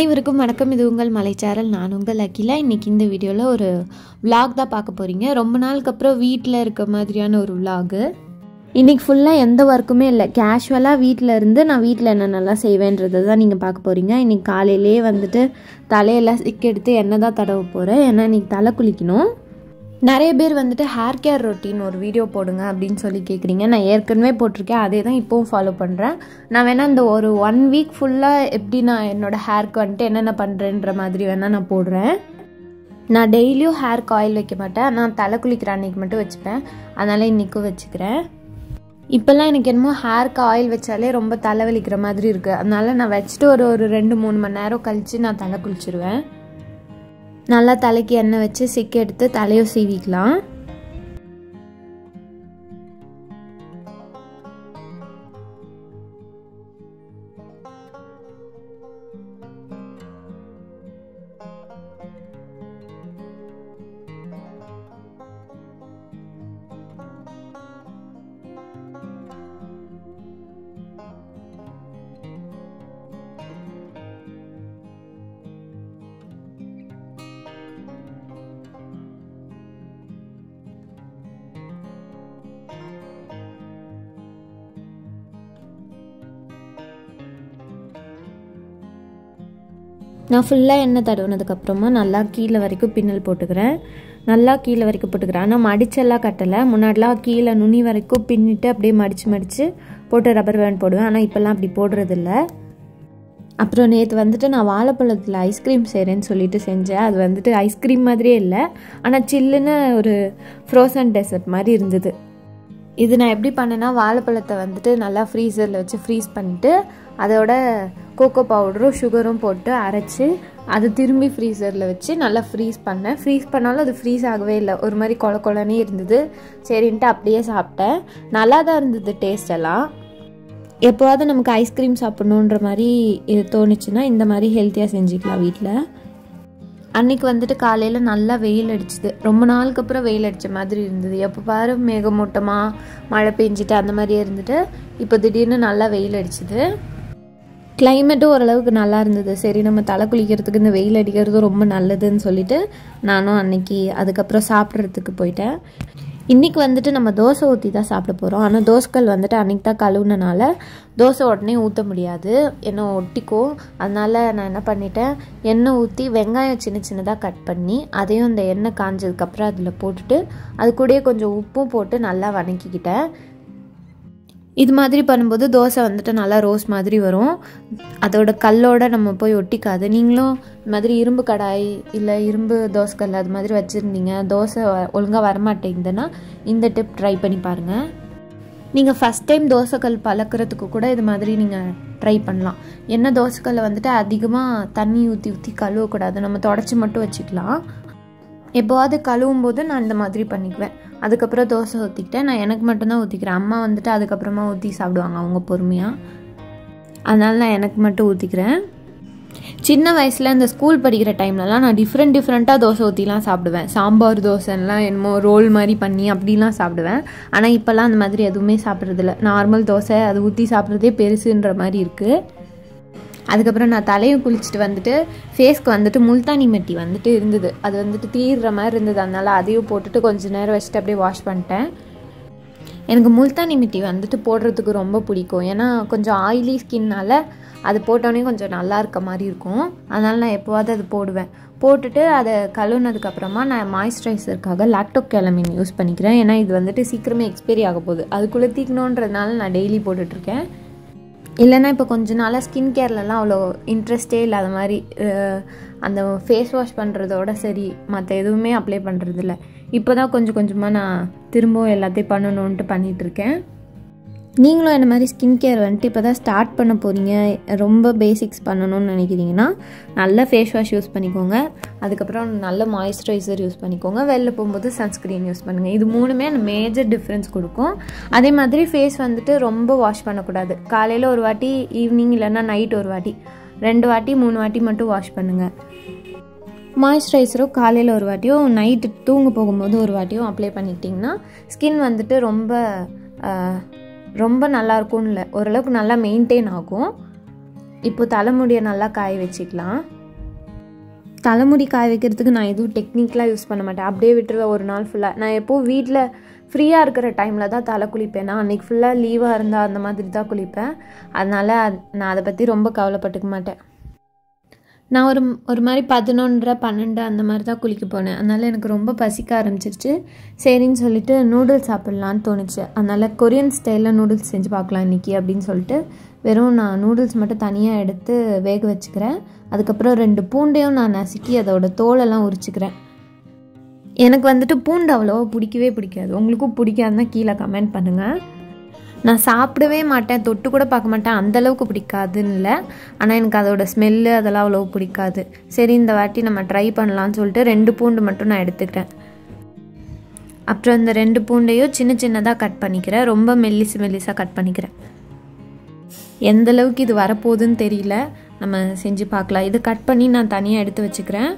அனைவருக்கும் வணக்கம். இது உங்கள் மலைச்சாரல். நான் உங்கள் அகிலா. இன்றைக்கி இந்த வீடியோவில் ஒரு விலாக் தான் பார்க்க போகிறீங்க. ரொம்ப நாளுக்கு அப்புறம் வீட்டில் இருக்க மாதிரியான ஒரு விலாகு. இன்றைக்கி ஃபுல்லாக எந்த ஒர்க்குமே இல்லை, கேஷுவலாக வீட்டில் இருந்து நான் வீட்டில் என்னென்னலாம் செய்வேன்றது தான் நீங்கள் பார்க்க போகிறீங்க. இன்றைக்கி காலையிலே வந்துட்டு தலையெல்லாம் சிக்கெடுத்து எண்ணெய் தான் தடவை போகிறேன். ஏன்னா இன்றைக்கி தலை குளிக்கணும். நிறைய பேர் வந்துட்டு ஹேர் கேர் ரொட்டீன் ஒரு வீடியோ போடுங்க அப்படின்னு சொல்லி கேட்குறீங்க. நான் ஏற்கனவே போட்டிருக்கேன், அதே தான் இப்போவும் ஃபாலோ பண்ணுறேன். நான் வேணால் இந்த ஒரு 1 வீக் ஃபுல்லாக எப்படி நான் என்னோடய ஹேருக்கு வந்துட்டு என்னென்ன பண்ணுறேன்ற மாதிரி வேணால் நான் போடுறேன். நான் டெய்லியும் ஹேருக்கு ஆயில் வைக்க மாட்டேன், நான் தலை குளிக்கிற அன்றைக்கி மட்டும் வச்சுப்பேன். அதனால் இன்றைக்கும் வச்சுக்கிறேன். இப்போல்லாம் எனக்கு என்னமோ ஹேருக்கு ஆயில் வச்சாலே ரொம்ப தலை வலிக்கிற மாதிரி இருக்குது. அதனால் நான் வச்சுட்டு ஒரு 2-3 மணி நேரம் கழித்து நான் தலை குளிச்சிருவேன். நல்லா தலைக்கு எண்ணெய் வச்சு சிக்கி எடுத்து தலையை சீவிக்கலாம். நான் ஃபுல்லாக எண்ணெய் தடவுனதுக்கப்புறமா நல்லா கீழே வரைக்கும் பின்னல் போட்டுக்கிறேன். நல்லா கீழே வரைக்கும் போட்டுக்கிறேன். ஆனால் மடிச்செல்லாம் கட்டலை. முன்னாடிலாம் கீழே நுனி வரைக்கும் பின்னிட்டு அப்படியே மடித்து போட்டு ரப்பர் பேண்ட் போடுவேன். ஆனால் இப்போல்லாம் அப்படி போடுறதில்ல. அப்புறம் நேற்று வந்துட்டு நான் வாழைப்பழத்தில் ஐஸ்கிரீம் செய்கிறேன்னு சொல்லிட்டு செஞ்சேன். அது வந்துட்டு ஐஸ்கிரீம் மாதிரியே இல்லை, ஆனால் சில்லுன்னு ஒரு ஃப்ரோசன் டெசர்ட் மாதிரி இருந்தது. இது நான் எப்படி பண்ணேன்னா, வாழைப்பழத்தை வந்துட்டு நல்லா ஃப்ரீசரில் வச்சு ஃப்ரீஸ் பண்ணிவிட்டு அதோட கோகோ பவுடரும் சுகரும் போட்டு அரைச்சி அது திரும்பி ஃப்ரீசரில் வச்சு நல்லா ஃப்ரீஸ் பண்ணேன். ஃப்ரீஸ் பண்ணாலும் அது ஃப்ரீஸ் ஆகவே இல்லை, ஒரு மாதிரி கொலனே இருந்தது. சரின்ட்டு அப்படியே சாப்பிட்டேன். நல்லா தான் இருந்தது டேஸ்ட் எல்லாம். எப்போவாவது நமக்கு ஐஸ்கிரீம் சாப்பிட்ணுன்ற மாதிரி இது தோணுச்சுன்னா இந்த மாதிரி ஹெல்த்தியாக செஞ்சுக்கலாம் வீட்டில். அன்றைக்கி வந்துட்டு காலையில் நல்லா வெயில் அடிச்சுது. ரொம்ப நாளுக்கு அப்புறம் வெயில் அடித்த மாதிரி இருந்தது. எப்போ பாரு மேகமூட்டமாக மழை பெஞ்சிட்டு அந்த மாதிரியே இருந்துட்டு இப்போ திடீர்னு நல்லா வெயில் அடிச்சுது. கிளைமேட்டும் ஓரளவுக்கு நல்லா இருந்தது. சரி, நம்ம தலை குளிக்கிறதுக்கு இந்த வெயில் அடிக்கிறதும் ரொம்ப நல்லதுன்னு சொல்லிட்டு நானும் அன்றைக்கி அதுக்கப்புறம் சாப்பிட்றதுக்கு போயிட்டேன். இன்றைக்கி வந்துட்டு நம்ம தோசை ஊற்றி தான் சாப்பிட போகிறோம். ஆனால் தோசைக்கல் வந்துட்டு அன்றைக்கி தான் கழுவுனனால தோசை உடனே ஊற்ற முடியாது, எண்ணெய் ஒட்டிக்கும். அதனால் நான் என்ன பண்ணிட்டேன், எண்ணெய் ஊற்றி வெங்காயம் சின்னதாக கட் பண்ணி அதையும் இந்த எண்ணெய் காஞ்சதுக்கப்புறம் அதில் போட்டுட்டு அது கூடயே கொஞ்சம் உப்பும் போட்டு நல்லா வதக்கிக்கிட்டேன். இது மாதிரி பண்ணும்போது தோசை வந்துட்டு நல்லா ரோஸ் மாதிரி வரும். அதோட கல்லோடு நம்ம போய் ஒட்டிக்காது. நீங்களும் இது மாதிரி இரும்பு கடாய் இல்லை இரும்பு தோசைக்கல் அது மாதிரி வச்சுருந்தீங்க, தோசை ஒழுங்காக வரமாட்டேங்குதுன்னா இந்த டிப் ட்ரை பண்ணி பாருங்கள். நீங்கள் ஃபஸ்ட் டைம் தோசைக்கல் பழக்கிறதுக்கு கூட இது மாதிரி நீங்கள் ட்ரை பண்ணலாம். என்ன தோசைக்கல்லை வந்துட்டு அதிகமாக தண்ணி ஊற்றி கழுவக்கூடாது, நம்ம தொடச்சி மட்டும் வச்சுக்கலாம். எப்போவாது கழுவும் போது நான் இந்த மாதிரி பண்ணிக்குவேன். அதுக்கப்புறம் தோசை ஊற்றிக்கிட்டேன். நான் எனக்கு மட்டும்தான் ஊற்றிக்கிறேன். அம்மா வந்துட்டு அதுக்கப்புறமா ஊற்றி சாப்பிடுவாங்க அவங்க பொறுமையாக. அதனால் நான் எனக்கு மட்டும் ஊற்றிக்கிறேன். சின்ன வயசில் இந்த ஸ்கூல் படிக்கிற டைம்லலாம் நான் டிஃப்ரெண்ட்டாக தோசை ஊற்றிலாம் சாப்பிடுவேன். சாம்பார் தோசைலாம் என்னமோ ரோல் மாதிரி பண்ணி அப்படிலாம் சாப்பிடுவேன். ஆனால் இப்போல்லாம் அந்த மாதிரி எதுவுமே சாப்பிட்றதில்ல. நார்மல் தோசை அது ஊற்றி சாப்பிட்றதே பெருசுன்ற மாதிரி இருக்குது. அதுக்கப்புறம் நான் தலையும் குளிச்சுட்டு வந்துட்டு ஃபேஸ்க்கு வந்துட்டு முல்தானி மெட்டி வந்துட்டு இருந்தது. அது வந்துட்டு தீர்ற மாதிரி இருந்தது. அதனால் அதையும் போட்டுட்டு கொஞ்சம் நேரம் வச்சுட்டு அப்படியே வாஷ் பண்ணிட்டேன். எனக்கு முல்தானி மெட்டி வந்துட்டு போடுறதுக்கு ரொம்ப பிடிக்கும். ஏன்னா கொஞ்சம் ஆயிலி ஸ்கின்னால் அது போட்டோன்னே கொஞ்சம் நல்லா இருக்க மாதிரி இருக்கும். அதனால் நான் எப்போவாவது அது போடுவேன். போட்டுட்டு அதை கழுவுனதுக்கப்புறமா நான் மாய்ஸ்சரைசருக்காக லாக்டோகேலமின் யூஸ் பண்ணிக்கிறேன். ஏன்னா இது வந்துட்டு சீக்கிரமே எக்ஸ்பைரி ஆக போகுது. அதுக்குள்ளே தீக்கணுன்றதுனால நான் டெய்லி போட்டுட்ருக்கேன். இல்லைன்னா இப்போ கொஞ்ச நாளாக ஸ்கின் கேர்லலாம் அவ்வளோ இன்ட்ரெஸ்டே இல்லாத மாதிரி, அந்த ஃபேஸ் வாஷ் பண்ணுறதோட சரி மற்ற எதுவுமே அப்ளை பண்ணுறதில்ல. இப்போ தான் கொஞ்சமாக நான் திரும்பவும் எல்லாத்தையும் பண்ணணுன்ட்டு பண்ணிகிட்ருக்கேன். நீங்களும் என்ன மாதிரி ஸ்கின் கேர் வந்துட்டு இப்போ தான் ஸ்டார்ட் பண்ண போகிறீங்க, ரொம்ப பேசிக்ஸ் பண்ணணும்னு நினைக்கிறீங்கன்னா நல்ல ஃபேஸ் வாஷ் யூஸ் பண்ணிக்கோங்க. அதுக்கப்புறம் நல்ல மாய்ஸ்சரைசர் யூஸ் பண்ணிக்கோங்க. வெளில போகும்போது சன்ஸ்க்ரீன் யூஸ் பண்ணுங்கள். இது 3மே மேஜர் டிஃப்ரென்ஸ் கொடுக்கும். அதே மாதிரி ஃபேஸ் வந்துட்டு ரொம்ப வாஷ் பண்ணக்கூடாது. காலையில் ஒரு வாட்டி, ஈவினிங் இல்லைன்னா நைட் ஒரு வாட்டி, 2 வாட்டி 3 வாட்டி மட்டும் வாஷ் பண்ணுங்கள். மாய்ஸ்சரைசரும் காலையில் ஒரு வாட்டியும் நைட்டு தூங்க போகும்போது ஒரு வாட்டியும் அப்ளை பண்ணிக்கிட்டிங்கன்னா ஸ்கின் வந்துட்டு ரொம்ப நல்லாயிருக்கும்னு இல்லை, ஓரளவுக்கு நல்லா மெயின்டைன் ஆகும். இப்போ தலைமுடியை நல்லா காய வச்சுக்கலாம். தலைமுடி காய வைக்கிறதுக்கு நான் எதுவும் டெக்னிக்கலாக யூஸ் பண்ண மாட்டேன். அப்படியே விட்டுருவேன் ஒரு நாள் ஃபுல்லாக. நான் எப்போது வீட்டில் ஃப்ரீயாக இருக்கிற டைமில் தான் தலை குளிப்பேன். நான் அன்றைக்கி ஃபுல்லாக லீவாக இருந்தால் அந்த மாதிரி தான் குளிப்பேன். அதனால் நான் அதை பற்றி ரொம்ப கவலைப்பட்டுக்க மாட்டேன். நான் ஒரு மாதிரி 11:30 12 அந்த மாதிரி தான் குளிக்க போனேன். அதனால் எனக்கு ரொம்ப பசிக்க ஆரம்பிச்சிருச்சு. சரின்னு சொல்லிட்டு நூடுல்ஸ் சாப்பிட்லான்னு தோணுச்சு. அதனால் கொரியன் ஸ்டைலில் நூடுல்ஸ் செஞ்சு பார்க்கலாம் இன்றைக்கி அப்படின்னு சொல்லிட்டு வெறும் நான் நூடுல்ஸ் மட்டும் தனியாக எடுத்து வேக வச்சுக்கிறேன். அதுக்கப்புறம் 2 பூண்டையும் நான் நசுக்கி அதோட தோலெல்லாம் உரிச்சிக்கிறேன். எனக்கு வந்துட்டு பூண்டு அவ்வளோவா பிடிக்கவே பிடிக்காது. உங்களுக்கும் பிடிக்காதுன்னா கீழே கமெண்ட் பண்ணுங்கள். நான் சாப்பிடவே மாட்டேன், தொட்டு கூட பார்க்க மாட்டேன், அந்தளவுக்கு பிடிக்காதுன்னு இல்லை. ஆனால் எனக்கு அதோட ஸ்மெல்லு அதெல்லாம் அவ்வளோ பிடிக்காது. சரி இந்த வாட்டி நம்ம ட்ரை பண்ணலான்னு சொல்லிட்டு 2 பூண்டு மட்டும் நான் எடுத்துக்கிறேன். அப்புறம் இந்த 2 பூண்டையும் சின்ன சின்னதாக கட் பண்ணிக்கிறேன். ரொம்ப மெல்லிஸாக கட் பண்ணிக்கிறேன். எந்தளவுக்கு இது வரப்போகுதுன்னு தெரியல, நம்ம செஞ்சு பார்க்கலாம். இது கட் பண்ணி நான் தனியாக எடுத்து வச்சுக்கிறேன்.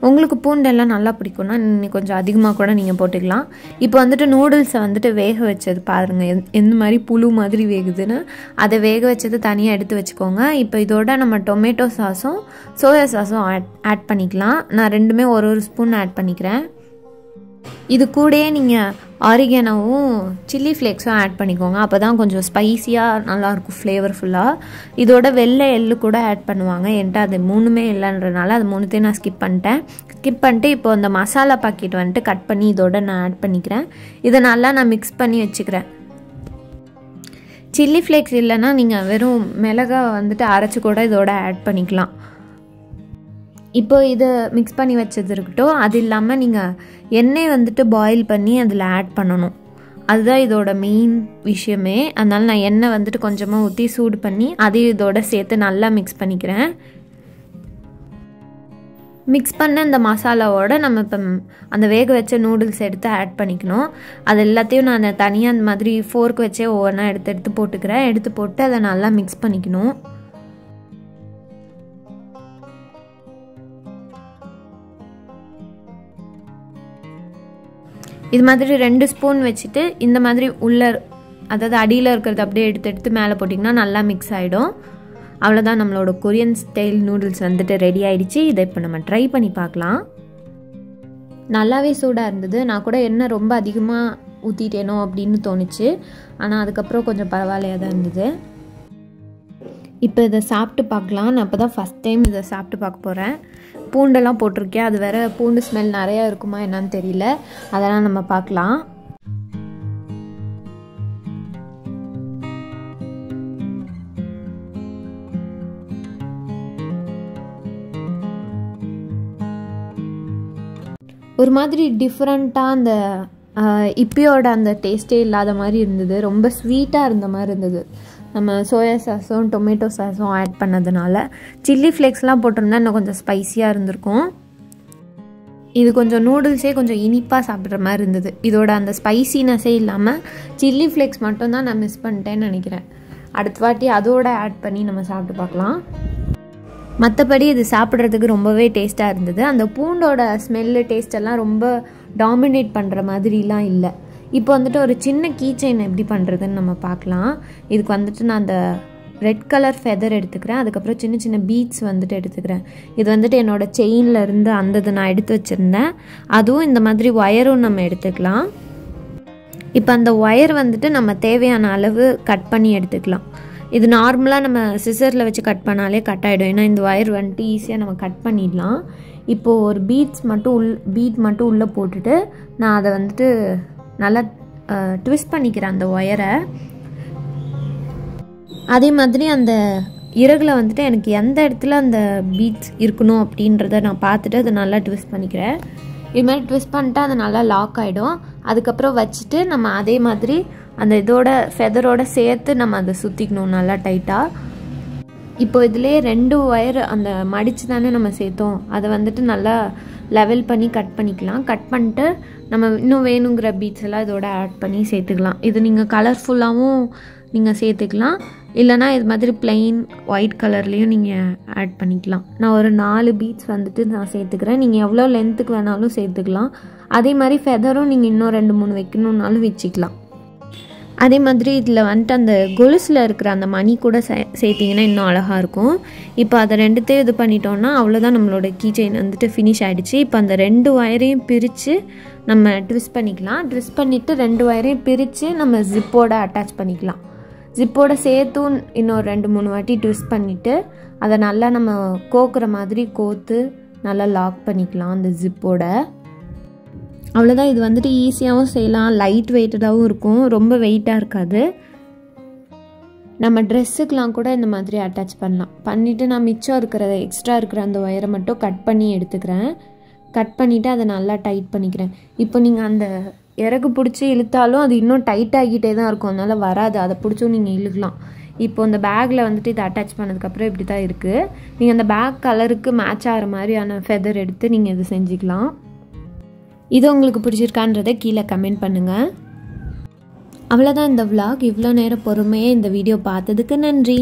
உங்களுக்கு பூண்டெல்லாம் நல்லா பிடிக்கும்னா இன்னும் கொஞ்சம் அதிகமாக கூட நீங்கள் போட்டுக்கலாம். இப்போ வந்துட்டு நூடுல்ஸை வந்துட்டு வேக வச்சது பாருங்கள் எந்த மாதிரி புழு மாதிரி வேகுதுன்னு. அதை வேக வச்சது தனியாக எடுத்து வச்சுக்கோங்க. இப்போ இதோட நம்ம டொமேட்டோ சாஸும் சோயா சாஸும் ஆட் பண்ணிக்கலாம். நான் ரெண்டுமே ஒரு ஸ்பூன் ஆட் பண்ணிக்கிறேன். இது கூடயே நீங்கள் ஆரிகேனோவும் சில்லி ஃப்ளேக்ஸும் ஆட் பண்ணிக்கோங்க. அப்போ தான் கொஞ்சம் ஸ்பைஸியாக நல்லாயிருக்கும், ஃப்ளேவர்ஃபுல்லாக. இதோட வெள்ளை எள்ளு கூட ஆட் பண்ணுவாங்க. என்கிட்ட அது 3மே இல்லைன்றனால அது 3த்தையும் நான் ஸ்கிப் பண்ணிட்டு இப்போ அந்த மசாலா பாக்கெட் வந்துட்டு கட் பண்ணி இதோட நான் ஆட் பண்ணிக்கிறேன். இதை நல்லா நான் மிக்ஸ் பண்ணி வச்சுக்கிறேன். சில்லி ஃப்ளேக்ஸ் இல்லைன்னா நீங்கள் வெறும் மிளகா வந்துட்டு அரைச்சி கூட இதோட ஆட் பண்ணிக்கலாம். இப்போ இதை மிக்ஸ் பண்ணி வச்சது இருக்கட்டும். அது இல்லாமல் நீங்கள் எண்ணெய் வந்துட்டு பாயில் பண்ணி அதில் ஆட் பண்ணணும். அதுதான் இதோட மெயின் விஷயமே. அதனால் நான் எண்ணெய் வந்துட்டு கொஞ்சமாக ஊற்றி சூடு பண்ணி அதையும் இதோட சேர்த்து நல்லா மிக்ஸ் பண்ணிக்கிறேன். மிக்ஸ் பண்ண இந்த மசாலாவோட நம்ம இப்போ அந்த வேக வச்ச நூடுல்ஸ் எடுத்து ஆட் பண்ணிக்கணும். அது எல்லாத்தையும் நான் தனியாக அந்த மாதிரி ஃபோர்க் வச்சே ஒவ்வொன்றா எடுத்து போட்டுக்கிறேன். எடுத்து போட்டு அதை நல்லா மிக்ஸ் பண்ணிக்கணும். இது மாதிரி 2 ஸ்பூன் வச்சுட்டு இந்த மாதிரி அதாவது அடியில் இருக்கிறது அப்படியே எடுத்து மேலே போட்டிங்கன்னா நல்லா மிக்ஸ் ஆகிடும். அவ்வளோதான், நம்மளோட கொரியன் ஸ்டைல் நூடுல்ஸ் வந்துட்டு ரெடி ஆகிடுச்சு. இதை இப்போ நம்ம ட்ரை பண்ணி பார்க்கலாம். நல்லாவே சூடாக இருந்தது. நான் கூட எண்ணெய் ரொம்ப அதிகமாக ஊற்றிட்டேனோ அப்படின்னு தோணுச்சு. ஆனால் அதுக்கப்புறம் கொஞ்சம் பரவாயில்லையாக தான் இருந்தது. இப்போ இதை சாப்பிட்டு பார்க்கலாம். நான் இப்போ தான் ஃபஸ்ட் டைம் இதை சாப்பிட்டு பார்க்க போகிறேன். பூண்டெல்லாம் போட்டிருக்கேன். அது வேறு பூண்டு ஸ்மெல் நிறையா இருக்குமா என்னன்னு தெரியல. அதெல்லாம் நம்ம பார்க்கலாம். ஒரு மாதிரி டிஃப்ரெண்ட்டாக அந்த இப்பியோட அந்த டேஸ்ட்டே இல்லாத மாதிரி இருந்தது. ரொம்ப ஸ்வீட்டாக இருந்த மாதிரி இருந்தது. நம்ம சோயா சாஸும் டொமேட்டோ சாஸும் ஆட் பண்ணதுனால. சில்லி ஃப்ளேக்ஸ்லாம் போட்டிருந்தா இன்னும் கொஞ்சம் ஸ்பைஸியாக இருந்திருக்கும். இது கொஞ்சம் நூடுல்ஸே கொஞ்சம் இனிப்பாக சாப்பிட்ற மாதிரி இருந்தது. இதோட அந்த ஸ்பைசினஸே இல்லாமல் சில்லி ஃப்ளேக்ஸ் மட்டும்தான் நான் மிஸ் பண்ணிட்டேன்னு நினைக்கிறேன். அடுத்த வாட்டி அதோட ஆட் பண்ணி நம்ம சாப்பிட்டு பார்க்கலாம். மற்றபடி இது சாப்பிட்றதுக்கு ரொம்பவே டேஸ்ட்டாக இருந்தது. அந்த பூண்டோட ஸ்மெல்லு டேஸ்டெல்லாம் ரொம்ப டாமினேட் பண்ணுற மாதிரிலாம் இல்லை. இப்போ வந்துட்டு ஒரு சின்ன கீச்செயின் எப்படி பண்ணுறதுன்னு நம்ம பார்க்கலாம். இதுக்கு வந்துட்டு நான் அந்த ரெட் கலர் ஃபெதர் எடுத்துக்கிறேன். அதுக்கப்புறம் சின்ன சின்ன பீட்ஸ் வந்துட்டு எடுத்துக்கிறேன். இது வந்துட்டு என்னோடய செயினில் இருந்து அந்த நான் எடுத்து வச்சுருந்தேன். அதுவும் இந்த மாதிரி ஒயரும் நம்ம எடுத்துக்கலாம். இப்போ அந்த ஒயர் வந்துட்டு நம்ம தேவையான அளவு கட் பண்ணி எடுத்துக்கலாம். இது நார்மலாக நம்ம சிசரில் வச்சு கட் பண்ணாலே கட் ஆகிடும். ஏன்னா இந்த ஒயர் வந்துட்டு ஈஸியாக நம்ம கட் பண்ணிடலாம். இப்போது ஒரு பீட் மட்டும் உள்ளே போட்டுட்டு நான் அதை வந்துட்டு நல்லா ட்விஸ்ட் பண்ணிக்கிறேன் அந்த ஒயரை. அதே மாதிரி அந்த இறகுல வந்துட்டு எனக்கு எந்த இடத்துல அந்த பீட்ஸ் இருக்கணும் அப்படின்றத நான் பார்த்துட்டு அதை நல்லா ட்விஸ்ட் பண்ணிக்கிறேன். இது மாதிரி ட்விஸ்ட் பண்ணிட்டு அது நல்லா லாக் ஆகிடும். அதுக்கப்புறம் வச்சுட்டு நம்ம அதே மாதிரி அந்த இதோட ஃபெதரோட சேர்த்து நம்ம அதை சுற்றிக்கணும் நல்லா டைட்டாக. இப்போ இதிலே 2 ஒயர் அந்த மடித்து தானே நம்ம சேர்த்தோம். அதை வந்துட்டு நல்லா லெவல் பண்ணி கட் பண்ணிக்கலாம். கட் பண்ணிட்டு நம்ம இன்னும் வேணுங்கிற பீட்ஸ் எல்லாம் இதோட ஆட் பண்ணி சேர்த்துக்கலாம். இது நீங்கள் கலர்ஃபுல்லாகவும் நீங்கள் சேர்த்துக்கலாம். இல்லைனா இது மாதிரி பிளெயின் ஒயிட் கலர்லேயும் நீங்கள் ஆட் பண்ணிக்கலாம். நான் ஒரு 4 பீட்ஸ் வந்துட்டு நான் சேர்த்துக்கிறேன். நீங்கள் எவ்வளோ லென்த்துக்கு வேணாலும் சேர்த்துக்கலாம். அதே மாதிரி ஃபெதரும் நீங்கள் இன்னும் 2-3 வைக்கணுன்னாலும் வச்சுக்கலாம். அதே மாதிரி இதில் வந்துட்டு அந்த கொலுசில் இருக்கிற அந்த மணி கூட சேர்த்திங்கன்னா இன்னும் அழகாக இருக்கும். இப்போ அதை ரெண்டுத்தையும் இது பண்ணிட்டோன்னா அவ்வளோதான், நம்மளோட கீச்செயின் வந்துட்டு ஃபினிஷ் ஆகிடுச்சு. இப்போ அந்த 2 ஒயரையும் பிரித்து நம்ம ட்விஸ்ட் பண்ணிக்கலாம். ட்விஸ்ட் பண்ணிவிட்டு 2 ஒயரையும் பிரித்து நம்ம ஜிப்போட அட்டாச் பண்ணிக்கலாம். ஜிப்போட சேர்த்தும் இன்னொரு 2-3 வாட்டி ட்விஸ்ட் பண்ணிவிட்டு அதை நல்லா நம்ம கோக்குற மாதிரி கோத்து நல்லா லாக் பண்ணிக்கலாம் அந்த ஜிப்போட. அவ்வளோதான். இது வந்துட்டு ஈஸியாகவும் செய்யலாம், லைட் வெயிட்டடாகவும் இருக்கும், ரொம்ப வெயிட்டாக இருக்காது. நம்ம ட்ரெஸ்ஸுக்கெலாம் கூட இந்த மாதிரி அட்டாச் பண்ணலாம். பண்ணிவிட்டு நான் மிச்சம் இருக்கிற எக்ஸ்ட்ரா இருக்கிற அந்த ஒயரை மட்டும் கட் பண்ணி எடுத்துக்கிறேன். கட் பண்ணிவிட்டு அதை நல்லா டைட் பண்ணிக்கிறேன். இப்போ நீங்கள் அந்த இறகு பிடிச்சி இழுத்தாலும் அது இன்னும் டைட் ஆகிட்டே தான் இருக்கும், அதனால் வராது. அதை பிடிச்சும் நீங்கள் இழுக்கலாம். இப்போ இந்த பேக்கில் வந்துட்டு இதை அட்டாச் பண்ணதுக்கப்புறம் இப்படி தான் இருக்குது. நீங்கள் அந்த பேக் கலருக்கு மேட்ச் ஆகிற மாதிரியான ஃபெதர் எடுத்து நீங்கள் இது செஞ்சுக்கலாம். இது உங்களுக்கு பிடிச்சிருக்கான்றதை கீழே கமெண்ட் பண்ணுங்கள். அவ்வளோதான் இந்த vlog. இவ்வளோ நேரம் பொறுமையாக இந்த வீடியோ பார்த்ததுக்கு நன்றி.